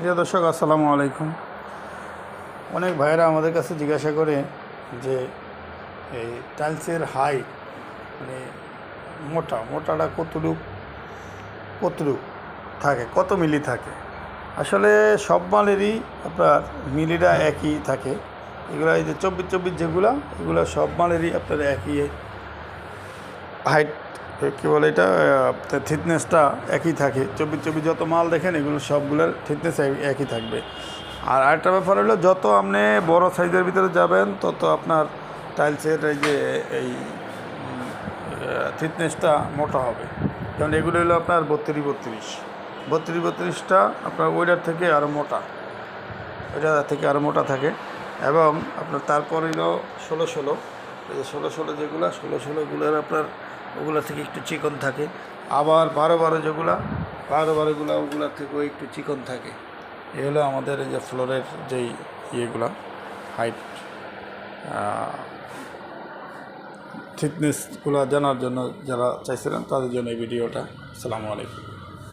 প্রিয় দর্শক, আসসালামু আলাইকুম। অনেক ভাইয়েরা আমাদের কাছে জিজ্ঞাসা করে যে এই টাইলসের হাইট মানে মোটাটা কতটুক থাকে, কত মিলি থাকে। আসলে সব মালেরই আপনার মিলিটা একই থাকে। এগুলো এই যে 24 যেগুলো, এগুলো সব মালেরই আপনার একই হাইট, কী বলে এটা, থিকনেসটা একই থাকে। 24 যত মাল দেখেন এগুলো সবগুলোর থিকনেস একই থাকবে। আর আরেকটা ব্যাপার হলো, যত আপনি বড় সাইজের ভিতরে যাবেন তত আপনার টাইলসের এই থিকনেসটা মোটা হবে। যেমন এগুলো হলো আপনার 32-32টা আপনার ওইটার থেকে আরও মোটা, আরও মোটা থাকে। এবং আপনার তারপর হলো 16 এই যে 16 যেগুলো, 16গুলোর আপনার ওগুলো থেকে একটু চিকন থাকে। আবার 12 যেগুলো, 12গুলো ওগুলোর থেকেও একটু চিকন থাকে। এ হলো আমাদের এই যে ফ্লোরের যেই ইয়েগুলো হাইট থিকনেসগুলো জানার জন্য যারা চাইছিলেন তাদের জন্য এই ভিডিওটা। আসসালামু আলাইকুম।